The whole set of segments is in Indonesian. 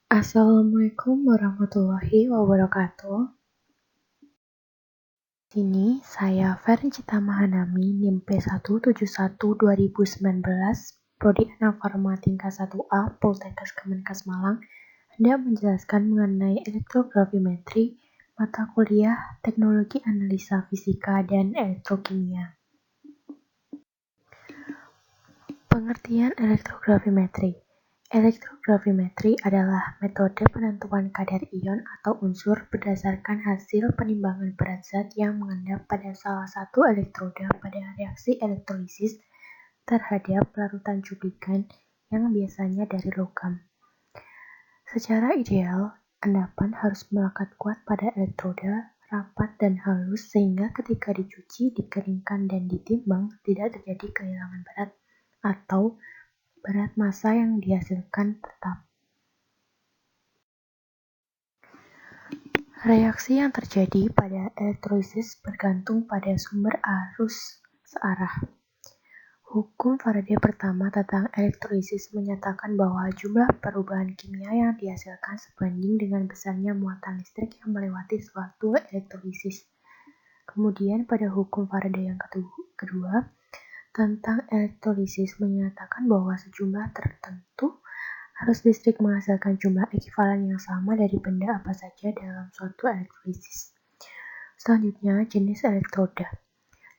Assalamualaikum warahmatullahi wabarakatuh. Sini saya Ferencita Mahanami, NIM P171-2019, Prodi Anafarma tingkat 1A, Poltekkes Kemenkes Malang, hendak menjelaskan mengenai elektrogravimetri, mata kuliah Teknologi Analisa Fisika dan Elektrokimia. Pengertian elektrogravimetri. Elektrogravimetri adalah metode penentuan kadar ion atau unsur berdasarkan hasil penimbangan berat zat yang mengendap pada salah satu elektroda pada reaksi elektrolisis terhadap larutan cubikan yang biasanya dari logam. Secara ideal, endapan harus melekat kuat pada elektroda, rapat dan halus sehingga ketika dicuci, dikeringkan dan ditimbang tidak terjadi kehilangan berat atau berat massa yang dihasilkan tetap. Reaksi yang terjadi pada elektrolisis bergantung pada sumber arus searah. Hukum Faraday pertama tentang elektrolisis menyatakan bahwa jumlah perubahan kimia yang dihasilkan sebanding dengan besarnya muatan listrik yang melewati suatu elektrolisis. Kemudian pada hukum Faraday yang kedua tentang elektrolisis menyatakan bahwa sejumlah tertentu arus listrik menghasilkan jumlah ekuivalen yang sama dari benda apa saja dalam suatu elektrolisis. Selanjutnya, jenis elektroda.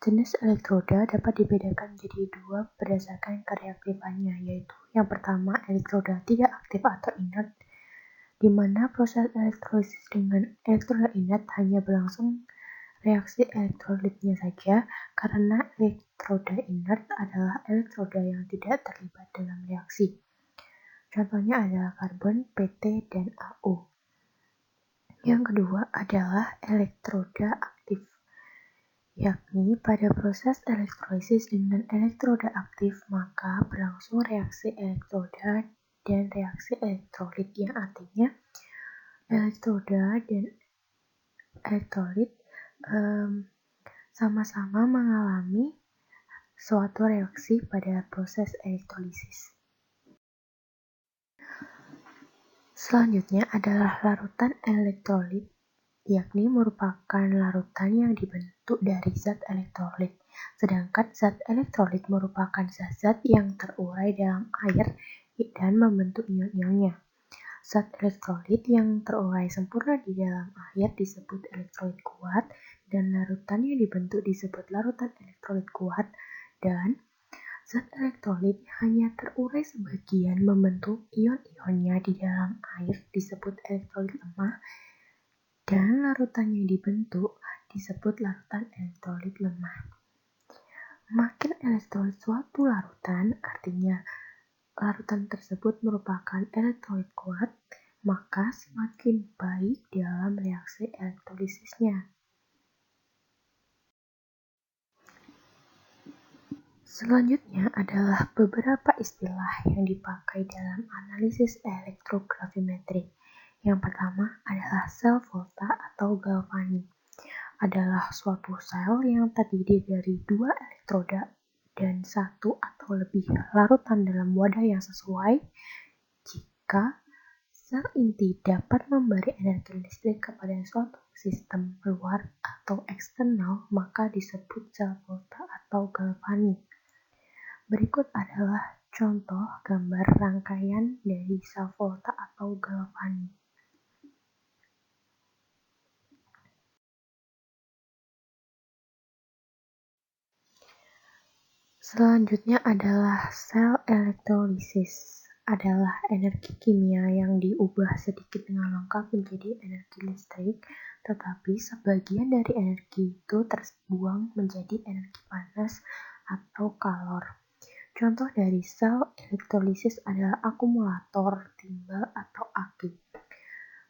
Jenis elektroda dapat dibedakan menjadi dua berdasarkan kereaktifannya, yaitu yang pertama elektroda tidak aktif atau inert, di mana proses elektrolisis dengan elektroda inert hanya berlangsung reaksi elektrolitnya saja, karena elektroda inert adalah elektroda yang tidak terlibat dalam reaksi. Contohnya adalah karbon, PT, dan AU. Yang kedua adalah elektroda aktif, yakni pada proses elektrolisis dengan elektroda aktif maka berlangsung reaksi elektroda dan reaksi elektrolit, yang artinya elektroda dan elektrolit sama-sama mengalami suatu reaksi pada proses elektrolisis. Selanjutnya adalah larutan elektrolit, yakni merupakan larutan yang dibentuk dari zat elektrolit, sedangkan zat elektrolit merupakan zat-zat yang terurai dalam air dan membentuk ion-ionnya. Zat elektrolit yang terurai sempurna di dalam air disebut elektrolit kuat, dan larutan yang dibentuk disebut larutan elektrolit kuat, dan zat elektrolit hanya terurai sebagian membentuk ion-ionnya di dalam air disebut elektrolit lemah, dan larutan yang dibentuk disebut larutan elektrolit lemah. Makin elektrolit suatu larutan, artinya larutan tersebut merupakan elektrolit kuat, maka semakin baik dalam reaksi elektrolisisnya. Selanjutnya adalah beberapa istilah yang dipakai dalam analisis elektrogravimetri. Yang pertama adalah sel volta atau galvani. Adalah suatu sel yang terdiri dari dua elektroda dan satu atau lebih larutan dalam wadah yang sesuai. Jika sel inti dapat memberi energi listrik kepada suatu sistem luar atau eksternal, maka disebut sel volta atau galvani. Berikut adalah contoh gambar rangkaian dari sel volta atau galvani. Selanjutnya adalah sel elektrolisis. Adalah energi kimia yang diubah sedikit dengan lengkap menjadi energi listrik, tetapi sebagian dari energi itu terbuang menjadi energi panas atau kalor. Contoh dari sel elektrolisis adalah akumulator, timbal, atau aki.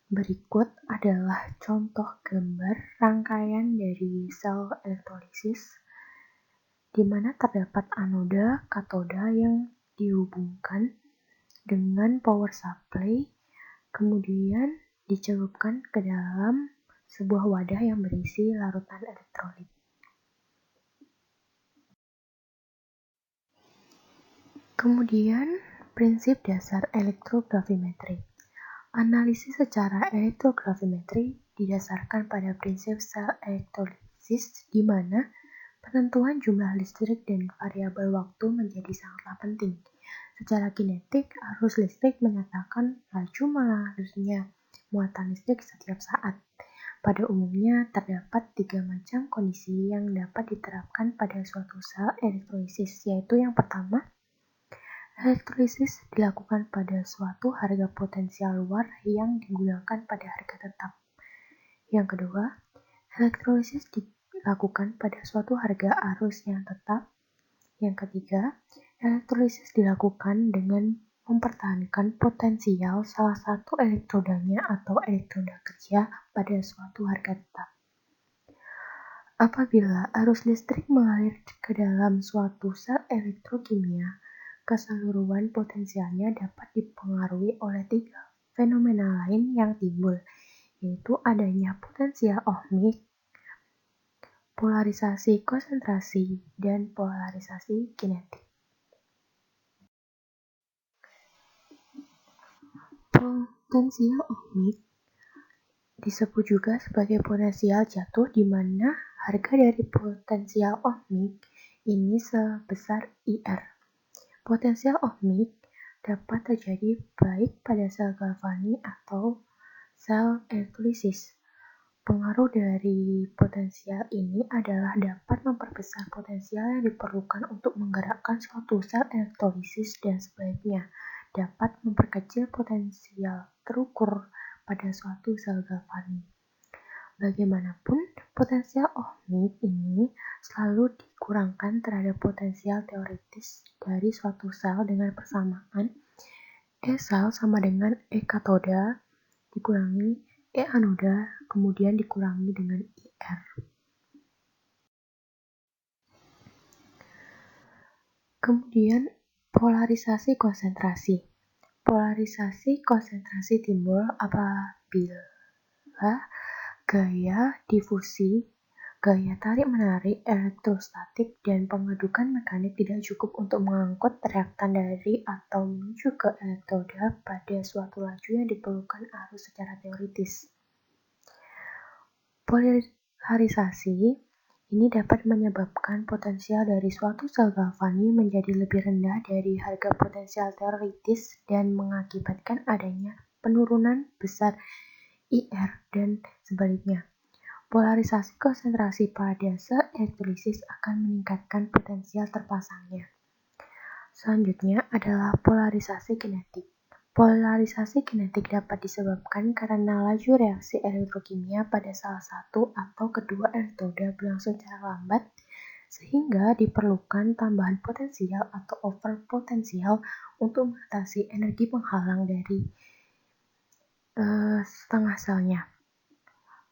Berikut adalah contoh gambar rangkaian dari sel elektrolisis, di mana terdapat anoda, katoda yang dihubungkan dengan power supply, kemudian dicelupkan ke dalam sebuah wadah yang berisi larutan elektrolit. Kemudian, prinsip dasar elektrogravimetri. Analisis secara elektrogravimetri didasarkan pada prinsip sel elektrolisis di mana penentuan jumlah listrik dan variabel waktu menjadi sangatlah penting. Secara kinetik, arus listrik menyatakan laju mengalirnya muatan listrik setiap saat. Pada umumnya, terdapat 3 macam kondisi yang dapat diterapkan pada suatu sel elektrolisis, yaitu yang pertama, elektrolisis dilakukan pada suatu harga potensial luar yang digunakan pada harga tetap. Yang kedua, elektrolisis dilakukan pada suatu harga arus yang tetap. Yang ketiga, elektrolisis dilakukan dengan mempertahankan potensial salah satu elektrodanya atau elektroda kerja pada suatu harga tetap. Apabila arus listrik mengalir ke dalam suatu sel elektrokimia, keseluruhan potensialnya dapat dipengaruhi oleh 3 fenomena lain yang timbul, yaitu adanya potensial ohmik, polarisasi konsentrasi, dan polarisasi kinetik. Potensial ohmik disebut juga sebagai potensial jatuh di mana harga dari potensial ohmik ini sebesar IR. Potensial ohmik dapat terjadi baik pada sel galvani atau sel elektrolisis. Pengaruh dari potensial ini adalah dapat memperbesar potensial yang diperlukan untuk menggerakkan suatu sel elektrolisis dan sebaliknya dapat memperkecil potensial terukur pada suatu sel galvani. Bagaimanapun, potensial ohmik ini selalu dikurangkan terhadap potensial teoritis dari suatu sel dengan persamaan E sel sama dengan E katoda dikurangi E anoda kemudian dikurangi dengan IR. Kemudian polarisasi konsentrasi. Polarisasi konsentrasi timbul apabila gaya difusi, gaya tarik-menarik elektrostatik, dan pengedukan mekanik tidak cukup untuk mengangkut reaktan dari atau menuju ke elektroda pada suatu laju yang diperlukan arus secara teoritis. Polarisasi ini dapat menyebabkan potensial dari suatu sel galvani menjadi lebih rendah dari harga potensial teoritis dan mengakibatkan adanya penurunan besar IR dan sebaliknya. Polarisasi konsentrasi pada sel elektrolisis akan meningkatkan potensial terpasangnya. Selanjutnya adalah polarisasi kinetik. Polarisasi kinetik dapat disebabkan karena laju reaksi elektrokimia pada salah satu atau kedua elektroda berlangsung secara lambat, sehingga diperlukan tambahan potensial atau overpotensial untuk mengatasi energi penghalang dari setengah selnya.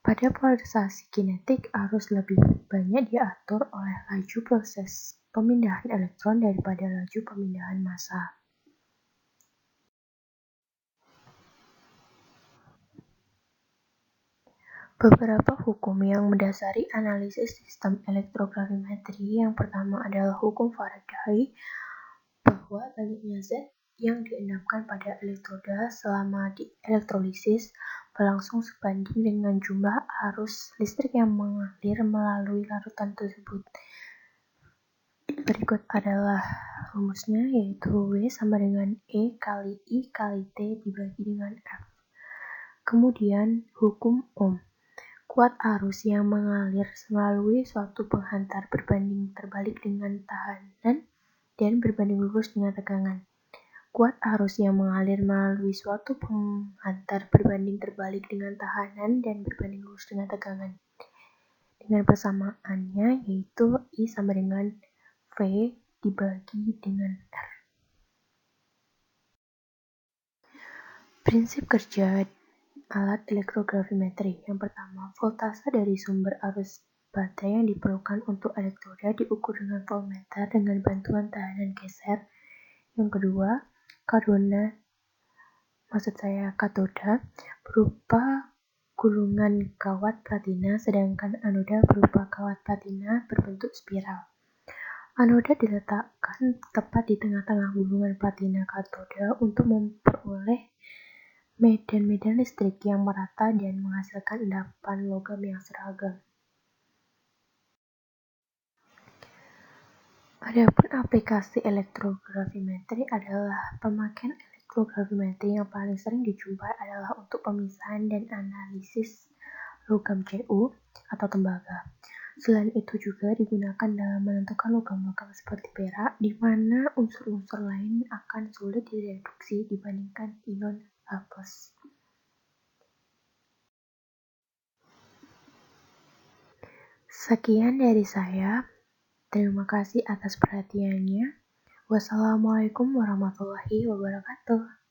Pada polarisasi kinetik, arus lebih banyak diatur oleh laju proses pemindahan elektron daripada laju pemindahan massa. Beberapa hukum yang mendasari analisis sistem elektrogravimetri. Yang pertama adalah hukum Faraday, bahwa banyaknya Z yang diendapkan pada elektroda selama di elektrolisis berlangsung sebanding dengan jumlah arus listrik yang mengalir melalui larutan tersebut. Berikut adalah rumusnya, yaitu W sama dengan E kali I kali T dibagi dengan F. Kemudian hukum Ohm. Kuat arus yang mengalir melalui suatu penghantar berbanding terbalik dengan tahanan dan berbanding lurus dengan tegangan. Kuat arus yang mengalir melalui suatu penghantar berbanding terbalik dengan tahanan dan berbanding lurus dengan tegangan. Dengan persamaannya yaitu I sama dengan V dibagi dengan R. Prinsip kerja alat elektrogravimetri. Yang pertama, voltase dari sumber arus baterai yang diperlukan untuk elektroda diukur dengan voltmeter dengan bantuan tahanan geser. Yang kedua, katoda berupa gulungan kawat platina, sedangkan anoda berupa kawat platina berbentuk spiral. Anoda diletakkan tepat di tengah-tengah gulungan platina katoda untuk memperoleh medan-medan listrik yang merata dan menghasilkan endapan logam yang seragam. Adapun aplikasi elektrogravimetri adalah pemakaian elektrogravimetri yang paling sering dijumpai adalah untuk pemisahan dan analisis logam Cu atau tembaga. Selain itu juga digunakan dalam menentukan logam-logam seperti perak, di mana unsur-unsur lain akan sulit direduksi dibandingkan ion H+. Sekian dari saya. Terima kasih atas perhatiannya. Wassalamualaikum warahmatullahi wabarakatuh.